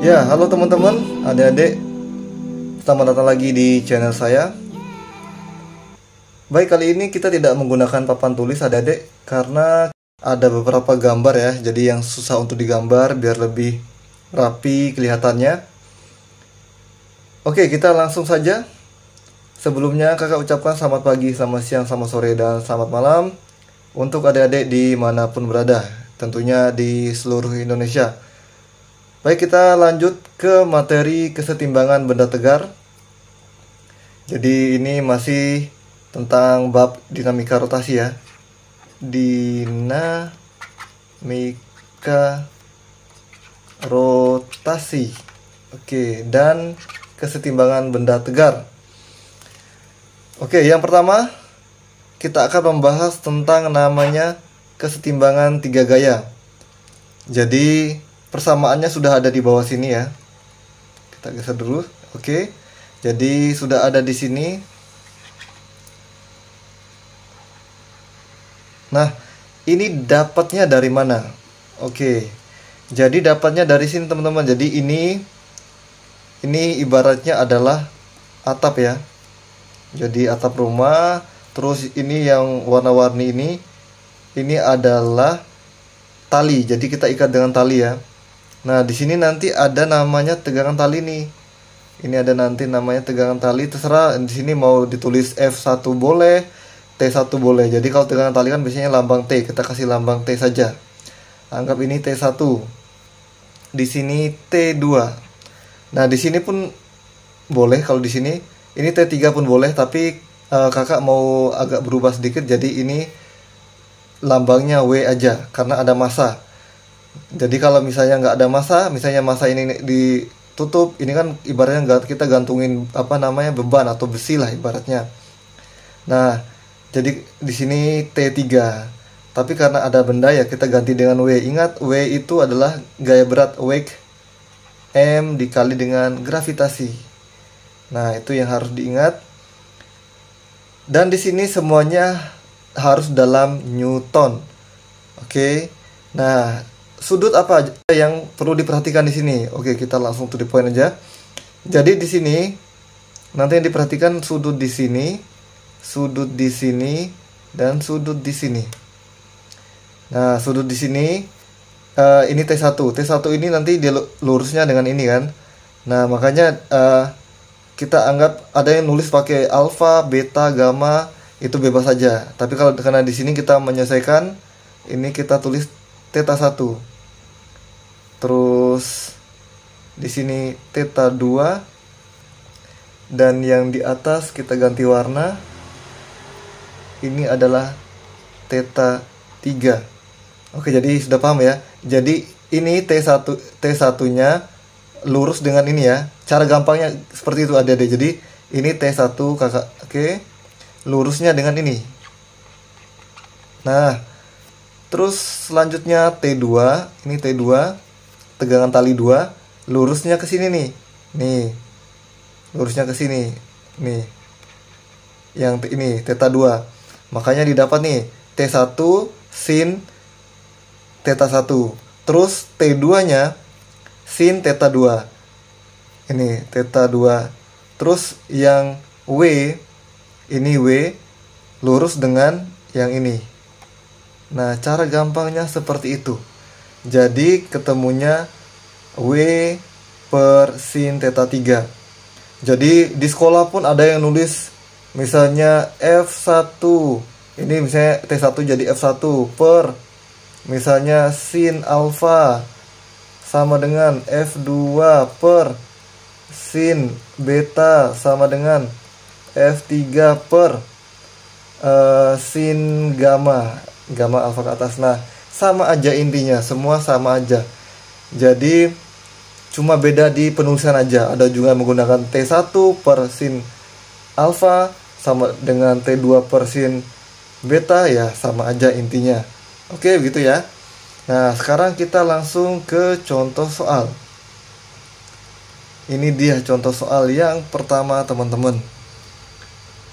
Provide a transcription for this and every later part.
Ya, halo teman-teman, adik-adik, selamat datang lagi di channel saya. Baik, kali ini kita tidak menggunakan papan tulis adik-adik karena ada beberapa gambar ya, jadi yang susah untuk digambar biar lebih rapi kelihatannya. Oke, kita langsung saja. Sebelumnya kakak ucapkan selamat pagi, selamat siang, selamat sore, dan selamat malam untuk adik-adik dimanapun berada, tentunya di seluruh Indonesia. Baik, kita lanjut ke materi kesetimbangan benda tegar. Jadi ini masih tentang bab dinamika rotasi ya. Dinamika rotasi. Oke, dan kesetimbangan benda tegar. Oke, yang pertama kita akan membahas tentang namanya kesetimbangan tiga gaya. Jadi persamaannya sudah ada di bawah sini ya. Kita geser dulu. Oke. Jadi sudah ada di sini. Nah, ini dapatnya dari mana? Oke. Jadi dapatnya dari sini teman-teman. Jadi ini ibaratnya adalah atap ya. Jadi atap rumah, terus ini yang warna-warni ini adalah tali. Jadi kita ikat dengan tali ya. Nah, di sini nanti ada namanya tegangan tali nih. Ini ada nanti namanya tegangan tali, terserah di sini mau ditulis F1 boleh, T1 boleh. Jadi kalau tegangan tali kan biasanya lambang T, kita kasih lambang T saja. Anggap ini T1. Di sini T2. Nah, di sini pun boleh kalau di sini. Ini T3 pun boleh, tapi kakak mau agak berubah sedikit, jadi ini lambangnya W aja karena ada massa. Jadi kalau misalnya nggak ada massa, misalnya massa ini ditutup, ini kan ibaratnya kita gantungin beban atau besi lah ibaratnya. Nah, jadi di sini T3. Tapi karena ada benda ya kita ganti dengan W. Ingat W itu adalah gaya berat, weight, M dikali dengan gravitasi. Nah, itu yang harus diingat. Dan di sini semuanya harus dalam Newton. Oke. Nah, sudut apa aja yang perlu diperhatikan di sini? Oke, kita langsung to the point aja. Jadi di sini nanti yang diperhatikan sudut di sini, dan sudut di sini. Nah, sudut di sini ini T1. T1 ini nanti dia lurusnya dengan ini kan. Nah, makanya kita anggap ada yang nulis pakai alfa, beta, gamma, itu bebas saja. Tapi kalau karena di sini kita menyelesaikan, ini kita tulis theta 1. Terus di sini theta 2, dan yang di atas kita ganti warna. Ini adalah theta 3. Oke, jadi sudah paham ya. Jadi ini T1-nya lurus dengan ini ya. Cara gampangnya seperti itu adik-adik. Jadi ini T1 kakak. Oke. Lurusnya dengan ini. Nah, terus selanjutnya T2. Ini T2. Tegangan tali 2, lurusnya ke sini nih. Nih. Lurusnya ke sini. Nih. Yang ini theta 2. Makanya didapat nih T1 sin theta 1. Terus T2-nya sin theta 2. Ini theta 2. Terus yang W, ini W lurus dengan yang ini. Nah, cara gampangnya seperti itu. Jadi ketemunya W per sin theta 3. Jadi di sekolah pun ada yang nulis misalnya F1. Ini misalnya T1 jadi F1 per misalnya sin alfa sama dengan F2 per sin beta sama dengan F3 per sin gamma alfa ke atas. Nah, sama aja intinya, semua sama aja. Jadi cuma beda di penulisan aja. Ada juga menggunakan T1 per sin alfa sama dengan T2 per sin beta, ya sama aja intinya. Oke, begitu ya. Nah, sekarang kita langsung ke contoh soal. Ini dia contoh soal yang pertama teman-teman.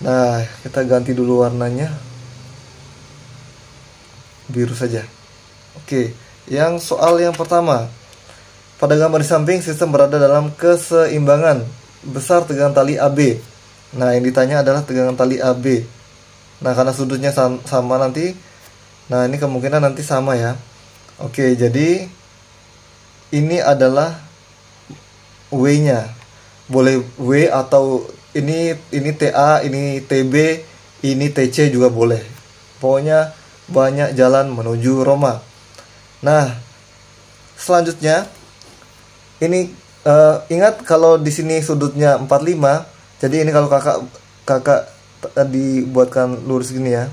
Nah, kita ganti dulu warnanya. Biru saja. Oke, yang soal yang pertama. Pada gambar di samping, sistem berada dalam keseimbangan besar tegangan tali AB. Nah, yang ditanya adalah tegangan tali AB. Nah, karena sudutnya sama nanti, nah ini kemungkinan nanti sama ya. Oke, jadi ini adalah W-nya. Boleh W atau ini TA, ini TB, ini TC juga boleh. Pokoknya banyak jalan menuju Roma. Nah, selanjutnya ini ingat kalau di sini sudutnya 45. Jadi ini kalau kakak dibuatkan lurus gini ya.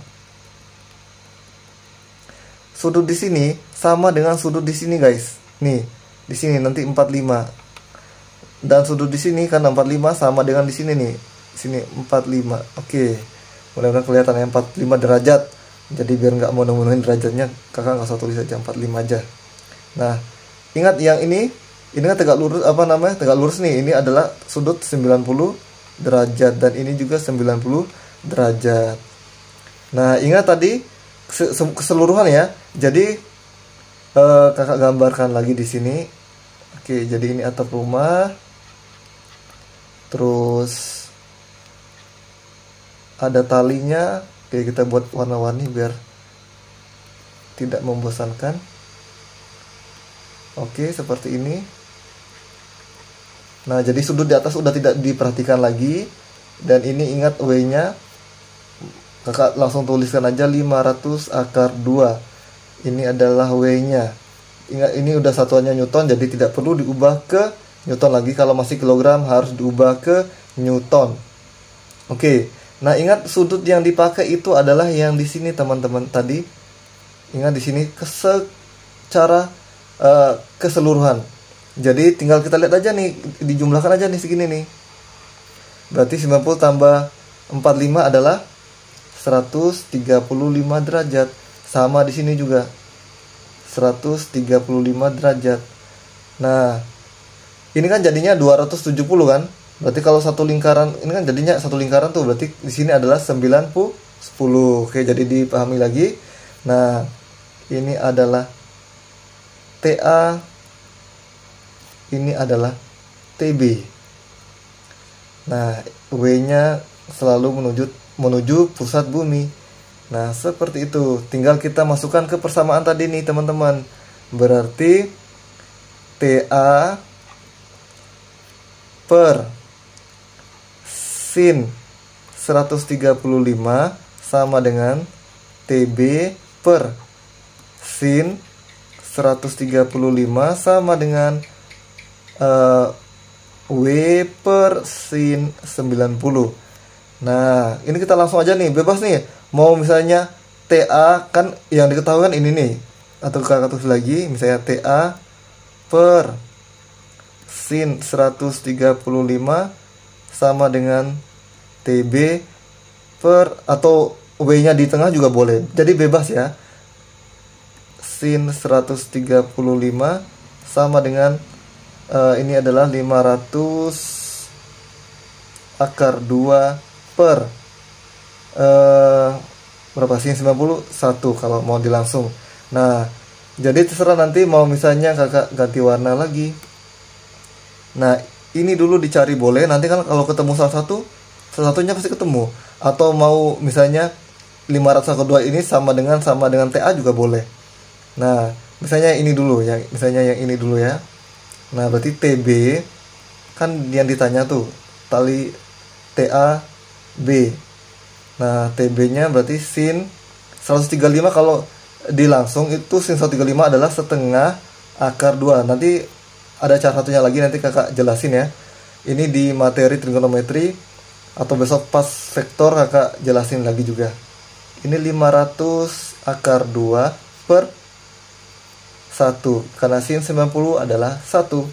Sudut di sini sama dengan sudut di sini, guys. Nih, di sini nanti 45. Dan sudut di sini kan 45 sama dengan di sini nih. Sini 45. Oke. Mudah-mudahan kelihatan ya 45 derajat. Jadi biar nggak mono-monoin derajatnya, kakak nggak usah tulis aja 45 aja. Nah, ingat yang ini kan tegak lurus, tegak lurus nih. Ini adalah sudut 90 derajat dan ini juga 90 derajat. Nah, ingat tadi keseluruhan ya. Jadi kakak gambarkan lagi di sini. Oke, jadi ini atap rumah. Terus ada talinya. Oke, kita buat warna-warni biar tidak membosankan. Oke, seperti ini. Nah, jadi sudut di atas udah tidak diperhatikan lagi. Dan ini ingat W-nya. Kakak langsung tuliskan aja 500 akar 2. Ini adalah W-nya. Ingat, ini udah satuannya Newton, jadi tidak perlu diubah ke Newton lagi. Kalau masih kilogram harus diubah ke Newton. Oke. Nah, ingat sudut yang dipakai itu adalah yang di sini, teman-teman. Tadi ingat di sini secara keseluruhan. Jadi tinggal kita lihat aja nih, dijumlahkan aja nih segini nih. Berarti 90 tambah 45 adalah 135 derajat. Sama di sini juga 135 derajat. Nah, ini kan jadinya 270 kan? Berarti kalau satu lingkaran, ini kan jadinya satu lingkaran tuh, berarti di sini adalah 90 10. Oke, jadi dipahami lagi. Nah, ini adalah TA, ini adalah TB. Nah, W-nya selalu menuju pusat bumi. Nah, seperti itu. Tinggal kita masukkan ke persamaan tadi nih, teman-teman. Berarti TA per sin 135 sama dengan TB per sin 135 sama dengan W per sin 90. Nah, ini kita langsung aja nih, bebas nih. Mau misalnya TA kan yang diketahui kan ini nih. Atau kakak tulis lagi, misalnya TA per sin 135 sama dengan TB per, atau W-nya di tengah juga boleh. Jadi bebas ya. Sin 135 sama dengan ini adalah 500 akar 2 per berapa, sin 90 1 kalau mau dilangsung. Nah, jadi terserah nanti mau misalnya kakak ganti warna lagi. Nah, ini dulu dicari boleh, nanti kan kalau ketemu salah satunya pasti ketemu. Atau mau misalnya 500 akar 2 ini sama dengan TA juga boleh. Nah, misalnya ini dulu ya, misalnya yang ini dulu ya. Nah, berarti TB kan yang ditanya tuh, tali TA B. Nah, TB-nya berarti sin 135, kalau dilangsung itu sin 135 adalah setengah akar 2. Nanti ada cara satunya lagi, nanti kakak jelasin ya. Ini di materi trigonometri, atau besok pas vektor kakak jelasin lagi juga. Ini 500 akar 2 per 1. Karena sin 90 adalah 1.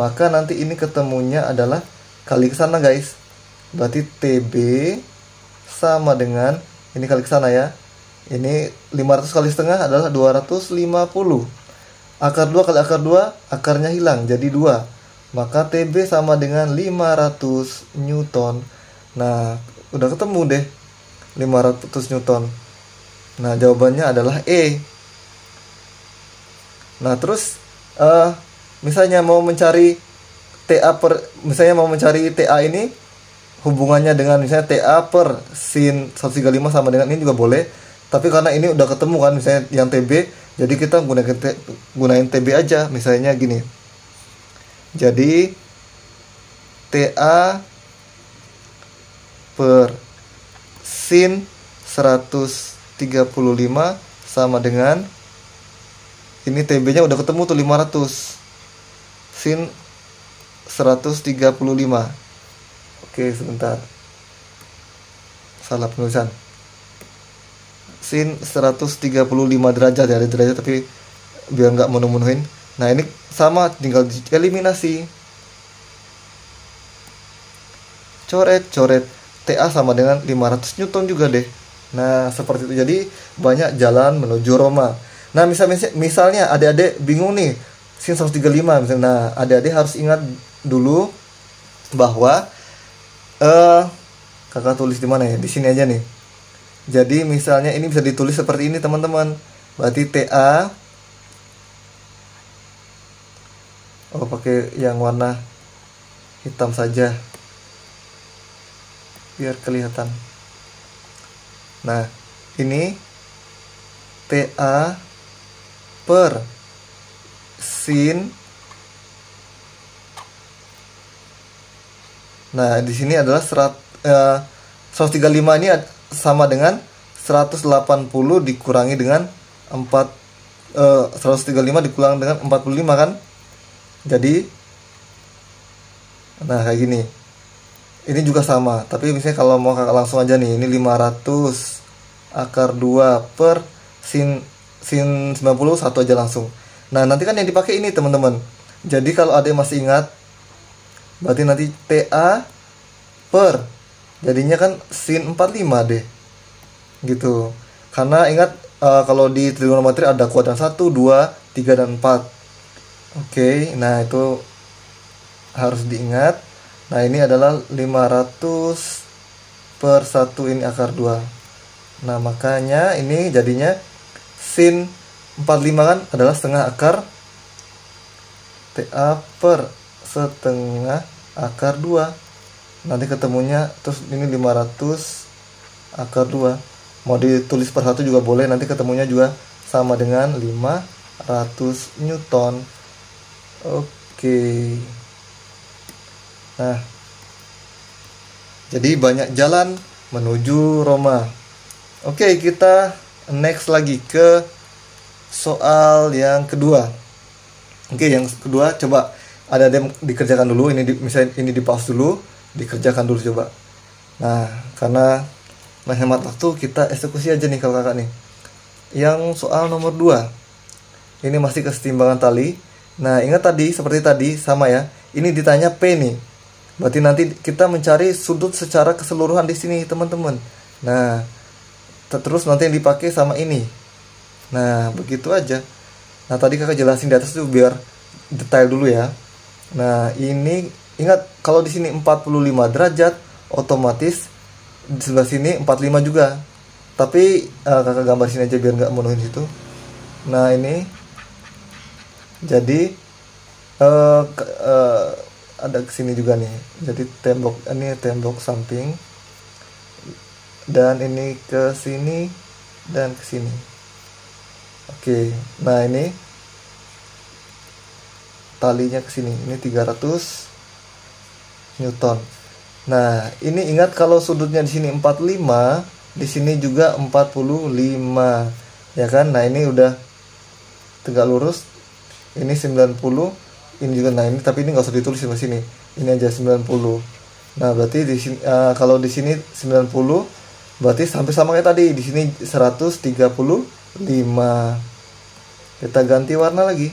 Maka nanti ini ketemunya adalah kali ke sana, guys. Berarti TB sama dengan ini kali ke sana ya. Ini 500 kali setengah adalah 250. Akar 2 kali akar 2, akarnya hilang jadi 2. Maka TB sama dengan 500 Newton. Nah, udah ketemu deh 500 Newton. Nah, jawabannya adalah E. Nah, terus misalnya mau mencari misalnya mau mencari TA ini hubungannya dengan misalnya TA per sin 135 sama dengan ini juga boleh. Tapi karena ini udah ketemu kan misalnya yang TB, jadi kita gunain TB aja. Misalnya gini. Jadi TA per sin 135 sama dengan ini TB-nya udah ketemu tuh 500 sin 135. Oke, sebentar. Salah penulisan. Sin 135 derajat ya, ada derajat tapi biar nggak menuhin. Nah, ini sama, tinggal eliminasi. Coret. TA sama dengan 500 Newton juga deh. Nah, seperti itu. Jadi, banyak jalan menuju Roma. Nah, misalnya adik-adik bingung nih, sin 135 misalnya. Nah, adik-adik harus ingat dulu bahwa kakak tulis di mana ya? Di sini aja nih. Jadi, misalnya ini bisa ditulis seperti ini, teman-teman. Berarti TA pakai yang warna hitam saja biar kelihatan. Nah, ini TA per sin. Nah, di sini adalah 135 ini sama dengan 180 dikurangi dengan 135 dikurangi dengan 45 kan? Jadi nah kayak gini. Ini juga sama, tapi misalnya kalau mau langsung aja nih, ini 500 akar 2 per sin 90 satu aja langsung. Nah, nanti kan yang dipakai ini, teman-teman. Jadi kalau ada yang masih ingat, berarti nanti TA per jadinya kan sin 45 deh. Gitu. Karena ingat kalau di trigonometri ada kuadran 1, 2, 3 dan 4. Oke, nah itu harus diingat. Nah, ini adalah 500 per 1 ini akar 2. Nah, makanya ini jadinya sin 45 kan adalah setengah akar TA per setengah akar 2. Nanti ketemunya terus ini 500 akar 2. Mau ditulis per 1 juga boleh, nanti ketemunya juga sama dengan 500 Newton. Oke. Nah, jadi banyak jalan menuju Roma. Oke, kita next lagi ke soal yang kedua. Oke, yang kedua coba ada yang dikerjakan dulu. Misalnya ini di pause dulu, dikerjakan dulu coba. Nah, karena menghemat waktu kita eksekusi aja nih kalau kakak nih. Yang soal nomor 2. Ini masih kesetimbangan tali. Nah, ingat tadi seperti tadi sama ya. Ini ditanya P nih. Berarti nanti kita mencari sudut secara keseluruhan di sini, teman-teman. Nah, terus nanti yang dipakai sama ini. Nah, begitu aja. Nah, tadi kakak jelasin di atas tuh biar detail dulu ya. Nah, ini ingat kalau di sini 45 derajat, otomatis di sebelah sini 45 juga. Tapi kakak gambar sini aja biar nggak menuhin situ. Nah, ini jadi ada kesini juga nih. Jadi tembok samping, dan ini ke sini dan ke sini. Oke, nah ini talinya ke sini. Ini 300 Newton. Nah, ini ingat kalau sudutnya di sini 45, di sini juga 45. Ya kan? Nah, ini udah tegak lurus. Ini 90. Ini juga, nah ini tapi ini nggak usah ditulis di sini. Ini aja 90. Nah, berarti di sini kalau di sini 90, berarti sampai sama kayak tadi. Di sini 135. Kita ganti warna lagi.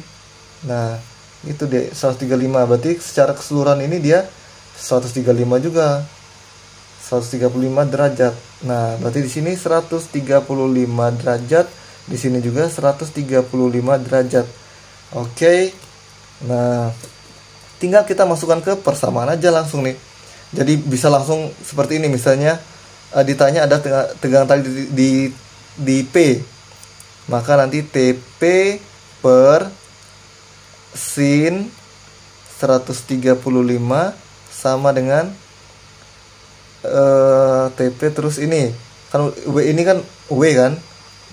Nah, itu deh 135. Berarti secara keseluruhan ini dia 135 juga. 135 derajat. Nah, berarti di sini 135 derajat, di sini juga 135 derajat. Oke. Nah, tinggal kita masukkan ke persamaan aja langsung nih. Jadi bisa langsung seperti ini. Misalnya ditanya ada tegangan tali di P, maka nanti TP per sin 135 sama dengan TP terus ini kan W ini kan W kan,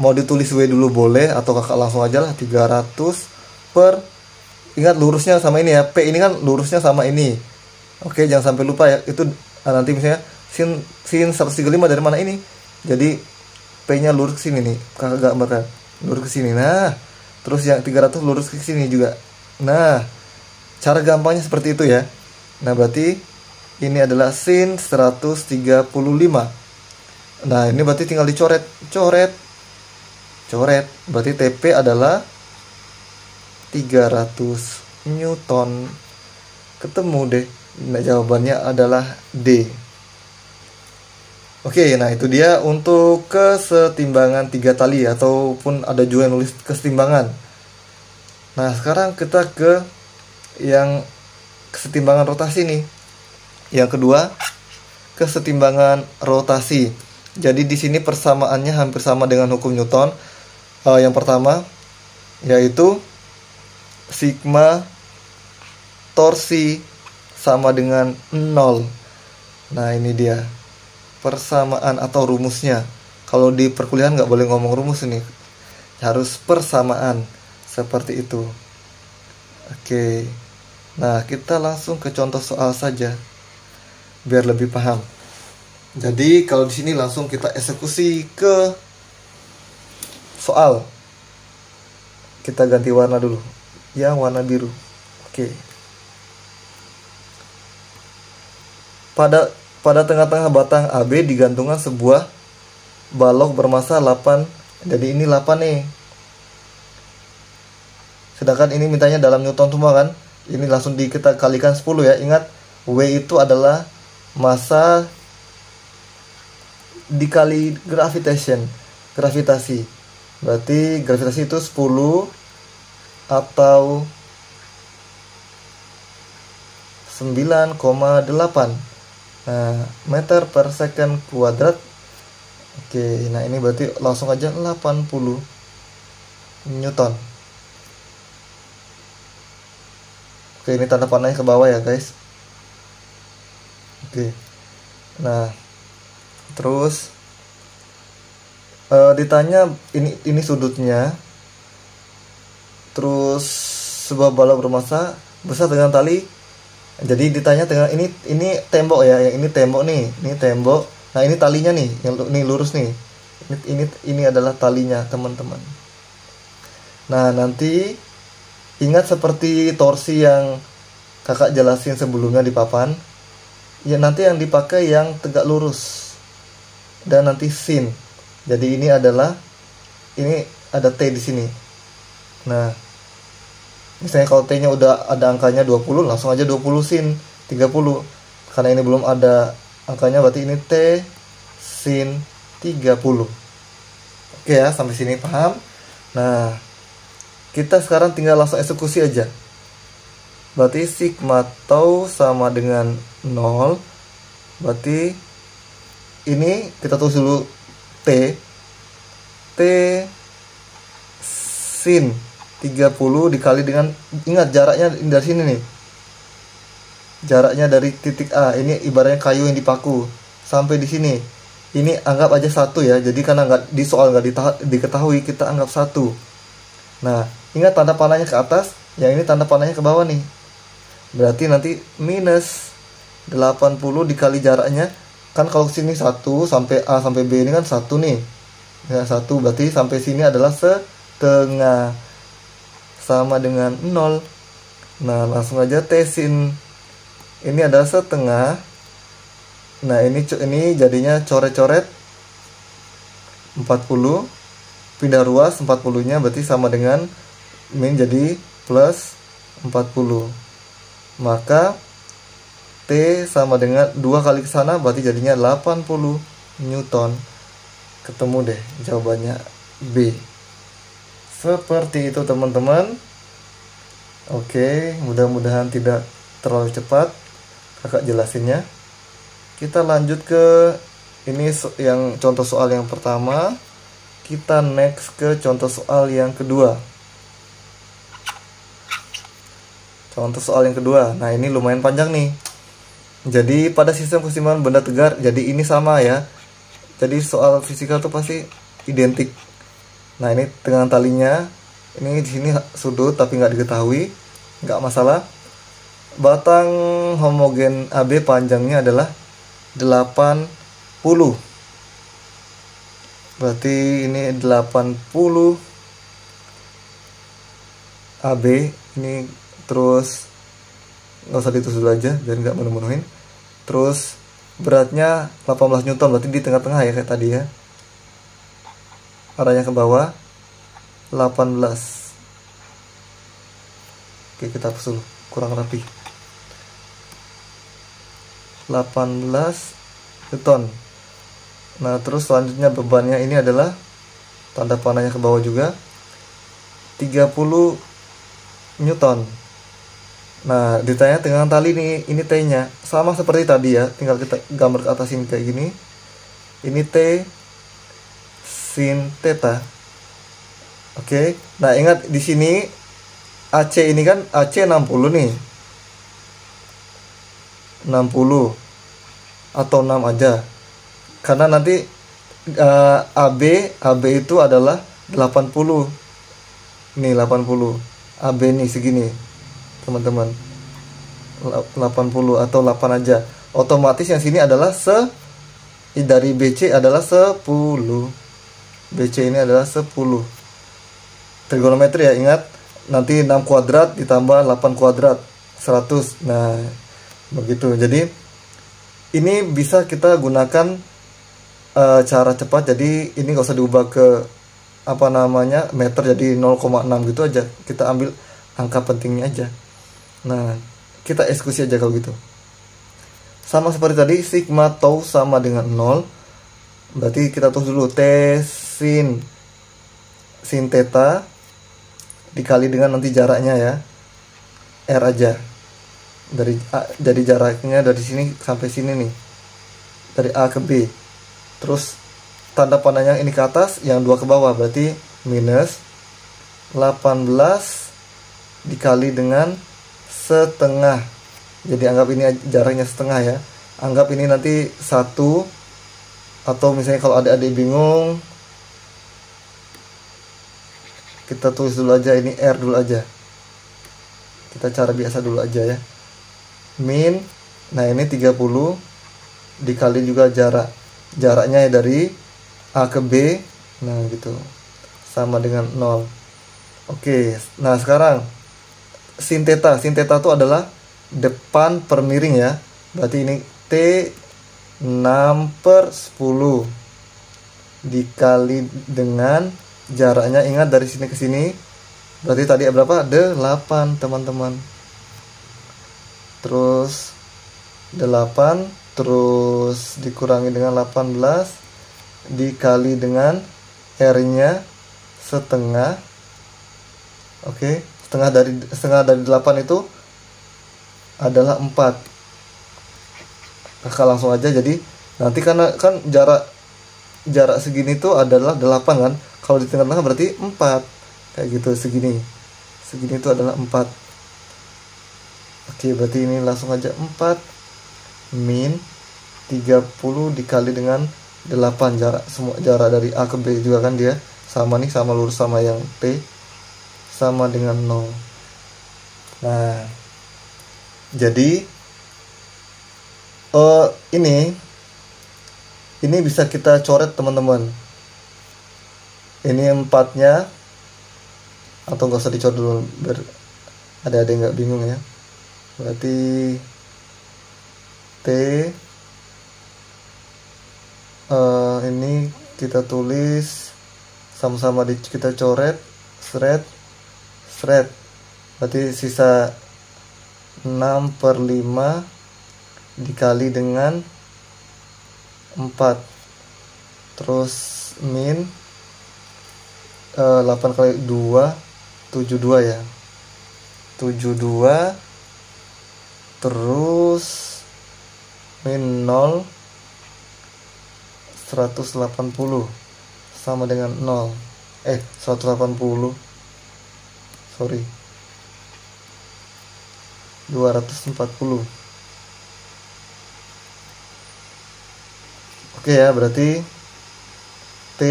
mau ditulis W dulu boleh atau kakak langsung aja lah 300 per, ingat lurusnya sama ini ya, P ini kan lurusnya sama ini. Oke, jangan sampai lupa ya, itu nanti misalnya sin 135 dari mana ini, jadi P nya lurus ke sini nih, kakak gambarkan lurus ke sini. Nah terus yang 300 lurus ke sini juga. Nah cara gampangnya seperti itu ya. Nah berarti ini adalah sin 135. Nah ini berarti tinggal dicoret, coret. Berarti TP adalah 300 Newton. Ketemu deh. Nah jawabannya adalah D. Oke, nah itu dia untuk kesetimbangan 3 tali, ataupun ada juga yang nulis kesetimbangan. Nah sekarang kita ke yang kesetimbangan rotasi nih. Yang kedua, kesetimbangan rotasi. Jadi di sini persamaannya hampir sama dengan hukum Newton. Yang pertama yaitu sigma torsi sama dengan 0. Nah ini dia persamaan atau rumusnya. Kalau di perkuliahan nggak boleh ngomong rumus ini, harus persamaan seperti itu. Oke, nah kita langsung ke contoh soal saja biar lebih paham. Jadi kalau di sini langsung kita eksekusi ke soal. Kita ganti warna dulu, yang warna biru. Oke. Pada tengah-tengah batang AB digantungkan sebuah balok bermassa 8. Jadi ini 8 nih. Sedangkan ini mintanya dalam Newton semua kan. Ini langsung kita kalikan 10 ya. Ingat W itu adalah massa dikali gravitasi. Berarti gravitasi itu 10 atau 9,8 meter per second kuadrat. Oke, nah ini berarti langsung aja 80 Newton. Oke, ini tanda panahnya ke bawah ya guys. Oke, nah terus ditanya ini sudutnya, terus sebuah balok bermassa besar dengan tali. Jadi ditanya dengan ini tembok ya, yang ini tembok nih, ini tembok. Nah ini talinya nih, yang ini lurus nih. Ini adalah talinya teman-teman. Nah nanti ingat seperti torsi yang kakak jelasin sebelumnya di papan. Ya nanti yang dipakai yang tegak lurus dan nanti sin. Jadi ini ada T di sini. Nah misalnya kalau T-nya udah ada angkanya 20, langsung aja 20 sin 30. Karena ini belum ada angkanya, berarti ini T sin 30. Oke ya, sampai sini paham? Nah, kita sekarang tinggal langsung eksekusi aja. Berarti sigma tau sama dengan 0. Berarti ini kita tulis dulu T sin 30 dikali dengan, ingat jaraknya dari sini nih, jaraknya dari titik A, ini ibaratnya kayu yang dipaku sampai di sini, ini anggap aja 1 ya. Jadi karena di soal nggak diketahui, kita anggap 1. Nah ingat tanda panahnya ke atas, yang ini tanda panahnya ke bawah nih. Berarti nanti minus 80 dikali jaraknya, kan kalau sini 1 sampai A sampai B ini kan 1 nih ya, 1 berarti sampai sini adalah setengah sama dengan 0. Nah langsung aja T sin ini adalah setengah. Nah ini jadinya coret-coret 40, pindah ruas 40 nya berarti sama dengan min jadi plus 40. Maka T sama dengan 2 kali ke sana, berarti jadinya 80 Newton. Ketemu deh jawabannya B. Seperti itu teman-teman. Oke, mudah-mudahan tidak terlalu cepat kakak jelasinnya. Kita lanjut ke ini yang contoh soal yang pertama. Kita next ke contoh soal yang kedua. Contoh soal yang kedua. Nah, ini lumayan panjang nih. Jadi pada sistem keseimbangan benda tegar, jadi ini sama ya. Jadi soal fisika tuh pasti identik. Nah, ini dengan talinya. Ini di sini sudut tapi nggak diketahui, nggak masalah. Batang homogen AB panjangnya adalah 80. Berarti ini 80 AB ini, terus nggak usah ditulis dulu aja biar nggak menuhin. Terus beratnya 18 Newton, berarti di tengah-tengah ya kayak tadi ya, arahnya ke bawah 18. Oke, kita hapus dulu, kurang rapi. 18 Newton. Nah, terus selanjutnya bebannya ini adalah tanda panahnya ke bawah juga 30 Newton. Nah, ditanya dengan tali nih, ini T-nya sama seperti tadi ya, tinggal kita gambar ke atas ini kayak gini. Ini T sin theta. Oke. Nah, ingat di sini AC ini kan AC 60 nih. 60 atau 6 aja. Karena nanti AB itu adalah 80. Nih 80. AB nih segini. Teman-teman. 80 atau 8 aja. Otomatis yang sini adalah dari BC adalah 10. BC ini adalah 10. Trigonometri ya, ingat. Nanti 6 kuadrat ditambah 8 kuadrat 100. Nah, begitu. Jadi ini bisa kita gunakan cara cepat. Jadi ini nggak usah diubah ke meter, jadi 0,6 gitu aja. Kita ambil angka pentingnya aja. Nah, kita eksekusi aja kalau gitu. Sama seperti tadi, sigma tau sama dengan 0. Berarti kita tulis dulu T sin theta dikali dengan nanti jaraknya ya, R aja. Jadi jaraknya dari sini sampai sini nih, dari A ke B. Terus tanda panahnya ini ke atas, yang 2 ke bawah, berarti minus 18 dikali dengan setengah. Jadi anggap ini jaraknya setengah ya. Anggap ini nanti 1, atau misalnya kalau adik-adik bingung, kita tulis dulu aja, ini R dulu aja. Kita cara biasa dulu aja ya. Min, nah ini 30 dikali juga jaraknya dari A ke B, nah gitu, sama dengan 0. Oke, nah sekarang sin theta itu adalah depan per miring ya, berarti ini T 6/10 dikali dengan jaraknya, ingat dari sini ke sini, berarti tadi berapa? 8 teman-teman. Terus 8, terus dikurangi dengan 18 dikali dengan R-nya setengah. Oke, setengah dari 8 itu adalah 4. Kakak langsung aja. Jadi nanti karena kan jarak segini itu adalah 8 kan. Kalau di tengah-tengah berarti 4. Kayak gitu, segini itu adalah 4. Oke, berarti ini langsung aja 4 min 30 dikali dengan 8, jarak dari A ke B juga kan dia sama nih, sama lurus sama yang T, sama dengan 0. Nah, jadi ini bisa kita coret teman-teman. Ini 4-nya, atau nggak usah dicoret dulu biar ada yang nggak bingung ya. Berarti T ini kita tulis sama-sama, kita coret, seret. Berarti sisa 6/5 dikali dengan 4. Terus min 8 kali 2 72 ya, 72. Terus min 0 180 sama dengan 0. 180, sorry, 240. Oke ya, berarti T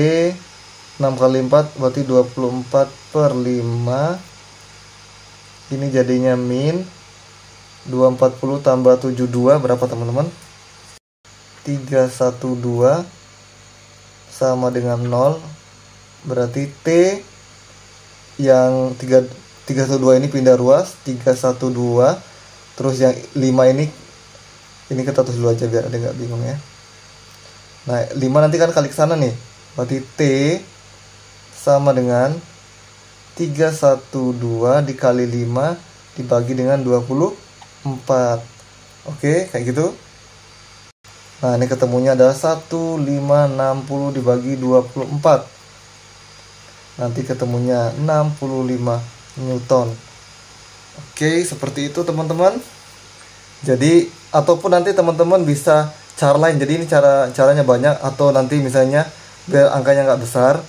6 kali 4 berarti 24/5. Ini jadinya min 240 tambah 72 berapa teman-teman? 312 sama dengan 0. Berarti T yang 312 ini pindah ruas, 312. Terus yang 5 ini kita tulis dulu aja biar ada nggak bingung ya. Nah 5 nanti kan kali ke sana nih. Berarti T sama dengan 312 dikali 5 dibagi dengan 24. Oke, kayak gitu. Nah, ini ketemunya adalah 1560 dibagi 24. Nanti ketemunya 65 Newton. Oke, seperti itu teman-teman. Jadi, ataupun nanti teman-teman bisa cara lain. Jadi ini caranya banyak. Atau nanti misalnya biar angkanya nggak besar,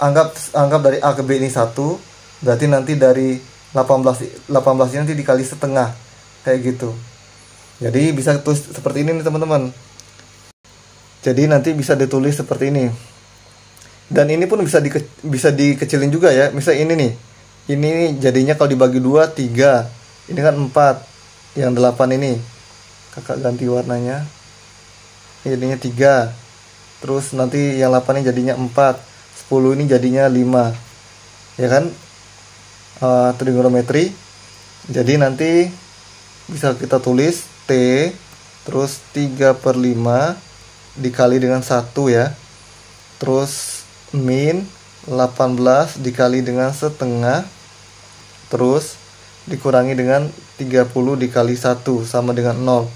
anggap dari A ke B ini 1, berarti nanti dari 18 ini nanti dikali setengah, kayak gitu. Jadi bisa tulis seperti ini nih teman-teman. Jadi nanti bisa ditulis seperti ini. Dan ini pun bisa dikecilin juga ya. Misal ini nih. Ini jadinya kalau dibagi 2 3. Ini kan 4. Yang 8 ini. Kakak ganti warnanya. Jadinya 3. Terus nanti yang 8 ini jadinya 4. 10 ini jadinya 5. Ya kan? Trigonometri. Jadi nanti bisa kita tulis T terus 3/5 dikali dengan 1 ya. Terus min 18 dikali dengan setengah. Terus dikurangi dengan 30 dikali 1 sama dengan 0.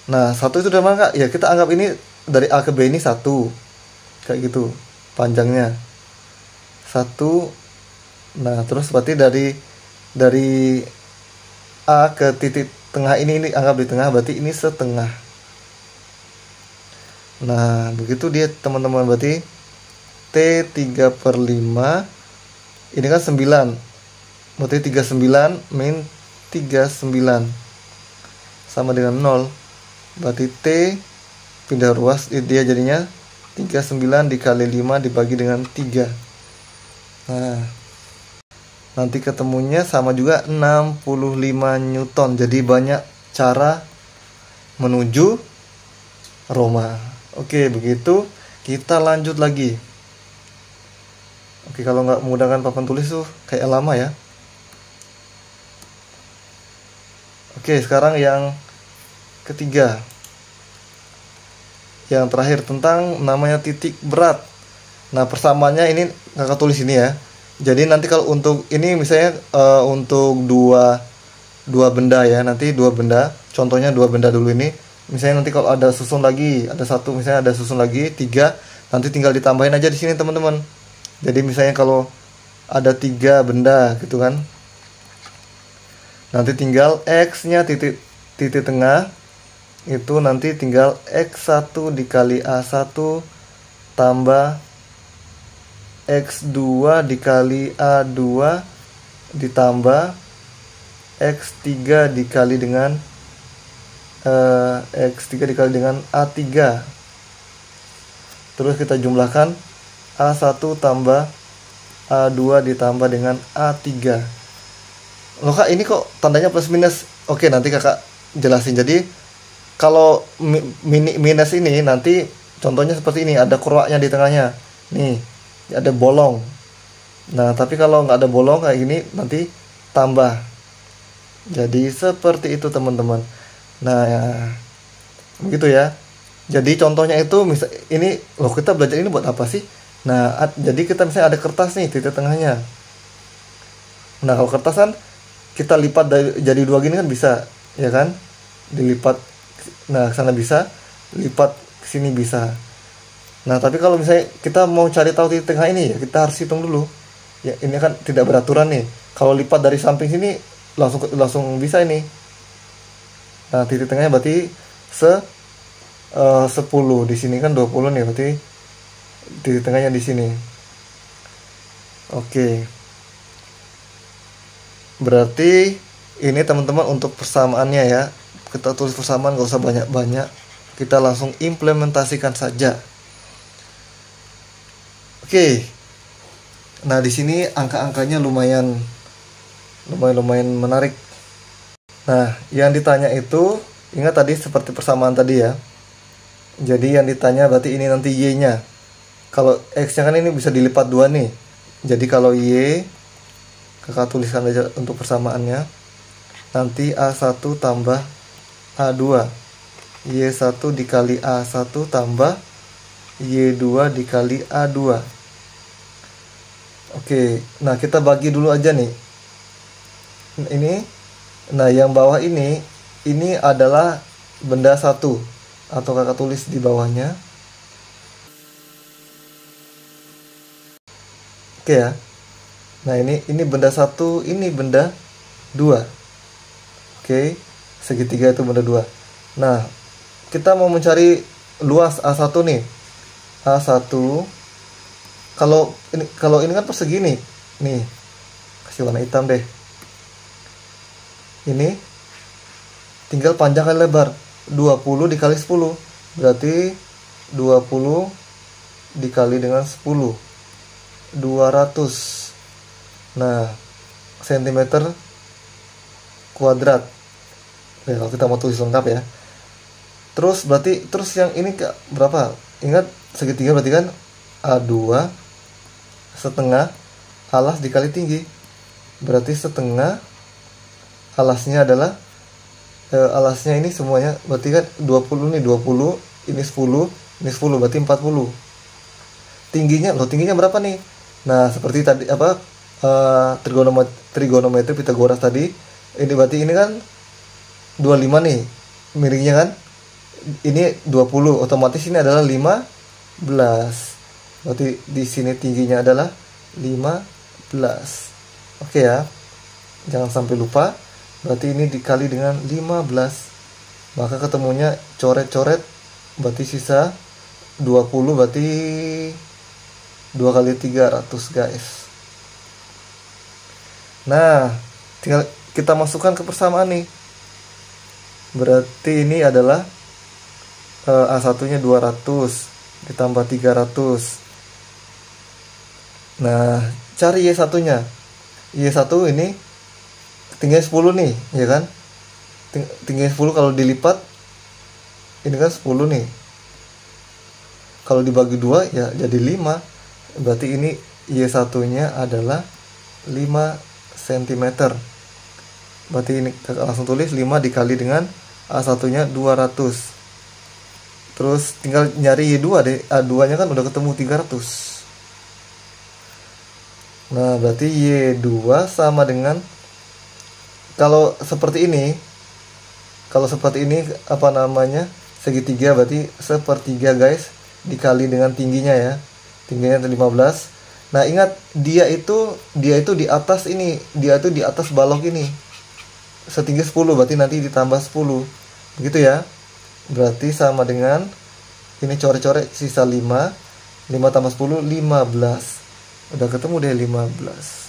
Nah 1 itu udah mana? Ya kita anggap ini dari A ke B ini 1. Kayak gitu panjangnya 1. Nah terus berarti dari A ke titik tengah ini anggap di tengah, berarti ini setengah. Nah begitu dia teman-teman. Berarti T 3/5 ini kan 9, berarti 39 min 39 sama dengan 0. Berarti T pindah ruas, dia jadinya 39 dikali 5 dibagi dengan 3. Nah nanti ketemunya sama juga 65 Newton. Jadi banyak cara menuju Roma. Oke, begitu. Kita lanjut lagi. Oke, kalau nggak menggunakan papan tulis tuh kayak lama ya. Oke, sekarang yang ketiga. Yang terakhir tentang namanya titik berat. Nah, persamaannya ini kakak tulis ini ya. Jadi nanti kalau untuk ini misalnya untuk dua benda ya, nanti dua benda, contohnya dua benda dulu ini. Misalnya nanti kalau ada susun lagi, ada satu misalnya ada susun lagi 3, nanti tinggal ditambahin aja di sini teman-teman. Jadi misalnya kalau ada 3 benda gitu kan, nanti tinggal X-nya titik tengah itu nanti tinggal X1 dikali A1 tambah X2 dikali A2 ditambah X3 dikali dengan X3 dikali dengan A3. Terus kita jumlahkan A1 tambah A2 ditambah dengan A3. Loh kak, ini kok tandanya plus minus? Oke, nanti kakak jelasin. Jadi kalau minus ini nanti contohnya seperti ini, ada kurwanya di tengahnya nih, ada bolong. Nah tapi kalau nggak ada bolong kayak gini nanti tambah. Jadi seperti itu teman-teman. Nah ya, begitu ya. Jadi contohnya itu misal ini, loh kita belajar ini buat apa sih? Nah jadi kita misalnya ada kertas nih titik tengahnya. Nah kalau kertas kan kita lipat jadi 2 gini kan bisa, ya kan? Dilipat, nah ke sana bisa, lipat ke sini bisa. Nah tapi kalau misalnya kita mau cari tahu titik tengah ini ya kita harus hitung dulu. Ya ini kan tidak beraturan nih. Kalau lipat dari samping sini langsung bisa ini. Nah titik tengahnya berarti 10, di sini kan 20 nih, berarti titik tengahnya di sini. Oke. Berarti Ini teman-teman untuk persamaannya ya. Kita tulis persamaan, gak usah banyak-banyak. Kita langsung implementasikan saja. Oke. Nah, di sini angka-angkanya lumayan menarik. Nah, yang ditanya itu, ingat tadi seperti persamaan tadi ya. Jadi yang ditanya berarti ini nanti Y-nya. Kalau X-nya kan ini bisa dilipat 2 nih. Jadi kalau Y, kakak tuliskan aja untuk persamaannya. Nanti A1 tambah A2. Y1 dikali A1 tambah Y2 dikali A2. Oke, nah kita bagi dulu aja nih. Ini, nah yang bawah ini adalah benda 1. Atau kakak tulis di bawahnya. Oke ya. Nah ini benda 1, ini benda 2. Oke, segitiga itu benda 2. Nah, kita mau mencari luas A1 nih. A1, kalau ini kan persegi nih. Nih, kasih warna hitam deh. Ini tinggal panjang kali lebar. 20 dikali 10. Berarti 20 dikali dengan 10. 200. Nah, cm kuadrat. Ya, kalau kita mau tulis lengkap ya. Terus yang ini berapa? Ingat segitiga berarti kan A2 setengah alas dikali tinggi. Berarti setengah alasnya adalah alasnya ini semuanya berarti kan 20 nih, 20, ini 10, ini 10 berarti 40. Tingginya berapa nih? Nah, seperti tadi trigonometri Pitagoras tadi. Ini berarti ini kan 25 nih miringnya kan. Ini 20, otomatis ini adalah 15. Berarti di sini tingginya adalah 15. Oke ya. Jangan sampai lupa. Berarti ini dikali dengan 15. Maka ketemunya coret-coret berarti sisa 20, berarti 2 kali 300 guys. Nah, tinggal kita masukkan ke persamaan nih. Berarti ini adalah A1-nya 200 ditambah 300. Nah, cari Y1-nya. Y1 ini tingginya 10 nih, ya kan? Tingginya 10 kalau dilipat ini kan 10 nih. Kalau dibagi 2 ya jadi 5. Berarti ini Y1-nya adalah 5 cm. Berarti ini langsung tulis 5 dikali dengan A1-nya 200. Terus tinggal nyari Y2 deh. A2-nya kan udah ketemu 300. Nah, berarti Y2 sama dengan, kalau seperti ini segitiga berarti sepertiga guys, dikali dengan tingginya ya. Tingginya 15. Nah, ingat dia itu di atas ini, dia itu di atas balok ini. Setinggi 10 berarti nanti ditambah 10. Begitu ya. Berarti sama dengan ini coret-coret sisa 5 tambah 10 15. Udah ketemu deh 15.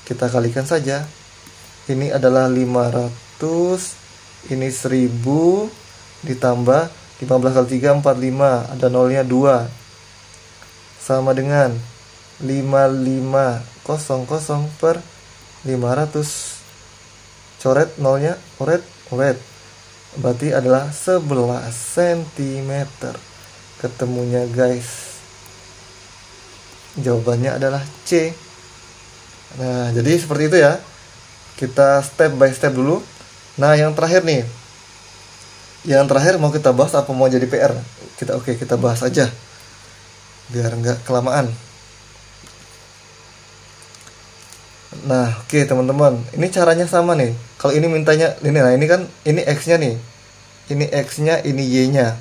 Kita kalikan saja. Ini adalah 500, ini 1000 ditambah 15 kali 3 45, ada nolnya 2. Sama dengan 5500 per 500. Coret nolnya, oret. Berarti adalah 11 cm. Ketemunya guys. Jawabannya adalah C. Nah, jadi seperti itu ya. Kita step by step dulu. Nah, yang terakhir nih. Yang terakhir mau kita bahas apa mau jadi PR? Kita bahas aja. Biar nggak kelamaan. Nah, oke teman-teman. Ini caranya sama nih. Kalau ini mintanya ini, nah ini kan ini X-nya nih. Ini X-nya, ini Y-nya.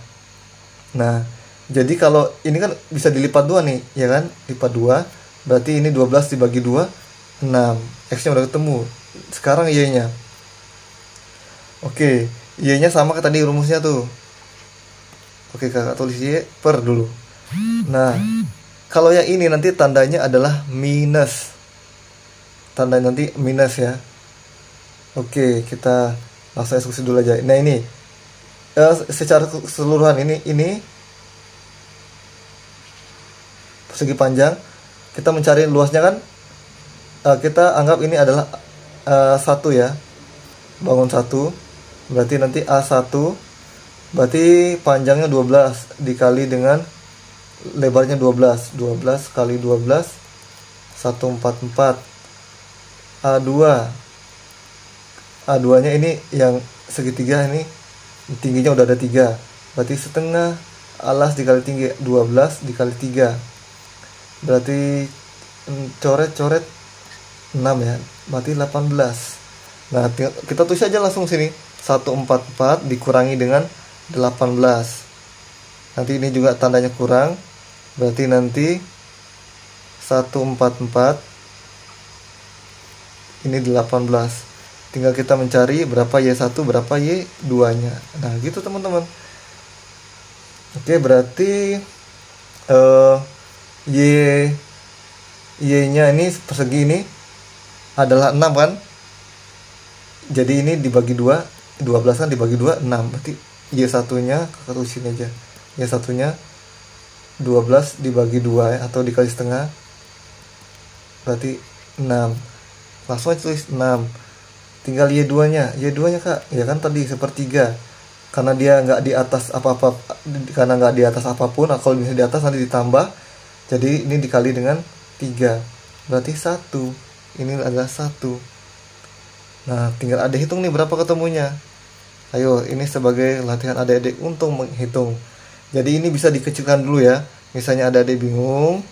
Nah, jadi kalau ini kan bisa dilipat 2 nih, ya kan? Lipat 2, berarti ini 12 dibagi 2, 6. X-nya udah ketemu. Sekarang Y-nya. Oke, Y-nya sama kayak tadi rumusnya tuh. Oke, kakak tulis Y per dulu. Nah, kalau yang ini nanti tandanya adalah minus. Tanda nanti minus ya. Oke, kita langsung eksekusi dulu aja. Nah ini secara keseluruhan ini persegi panjang. Kita mencari luasnya kan, kita anggap ini adalah 1 ya, bangun 1, berarti nanti A1 berarti panjangnya 12 dikali dengan lebarnya 12 kali 12 144. A2 nya ini yang segitiga, ini tingginya udah ada 3, berarti setengah alas dikali tinggi 12 dikali 3, berarti coret 6 ya, berarti 18. Nah kita tulis aja langsung sini 144 dikurangi dengan 18. Nanti ini juga tandanya kurang, berarti nanti 144 ini 18. Tinggal kita mencari berapa Y1 berapa Y2 nya. Nah gitu teman-teman. Oke, berarti Y nya ini persegi ini adalah 6 kan, jadi ini dibagi 2, 12 kan dibagi 2 6, berarti Y1 nya kakak tulisin aja, Y1 nya 12 dibagi 2 atau dikali setengah, berarti 6. Langsung aja tulis 6. Tinggal Y2 nya kak, ya kan tadi sepertiga, karena dia nggak di atas apa-apa, karena nggak di atas apapun. Kalau bisa di atas nanti ditambah, jadi ini dikali dengan 3, berarti 1. Ini adalah 1. Nah tinggal ada hitung nih berapa ketemunya. Ayo, ini sebagai latihan adik-adik untuk menghitung. Jadi ini bisa dikecilkan dulu ya. Misalnya adik-adik bingung,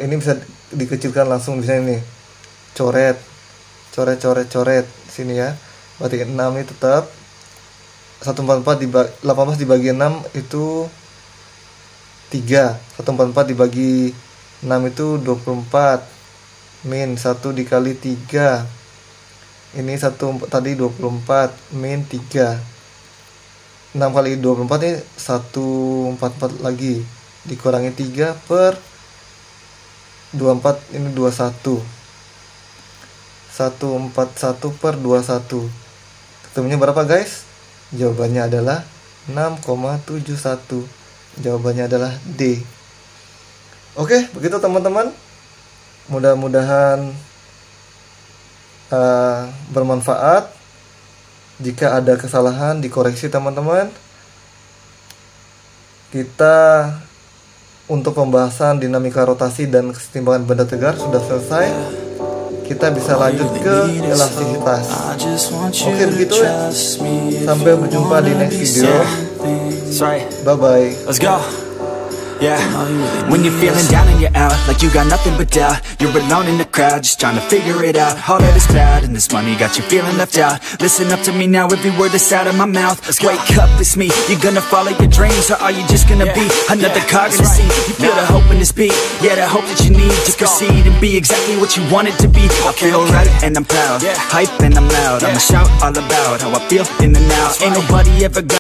ini bisa dikecilkan langsung. Misalnya nih, coret sini ya. Berarti 6 ini tetap 144 18 dibagi 6 itu 3. 144 dibagi 6 itu 24 min 1 dikali 3. Ini 1 tadi 24 min 3. 6 kali 24 ini 144 lagi dikurangi 3 per 24, ini 21. 141 per 21. Ketemunya berapa guys? Jawabannya adalah 6,71. Jawabannya adalah D. Oke, begitu teman-teman. Mudah-mudahan bermanfaat. Jika ada kesalahan dikoreksi teman-teman. Kita untuk pembahasan dinamika rotasi dan kesetimbangan benda tegar sudah selesai. Kita bisa lanjut ke elastisitas. Oke, begitu ya. Sampai berjumpa di next video. Bye bye. Let's go. Yeah, when you're feeling down and you're out, like you got nothing but doubt, you're alone in the crowd, just trying to figure it out. All of this cloud and this money got you feeling left out. Listen up to me now, every word that's out of my mouth. Wake up, it's me. You gonna follow your dreams, or are you just gonna be another cog in the scene? You feel the hope in this beat, yeah, the hope that you need to proceed and be exactly what you want it to be. I feel right and I'm proud, hype and I'm loud. I'ma shout all about how I feel in the now. Ain't nobody ever gonna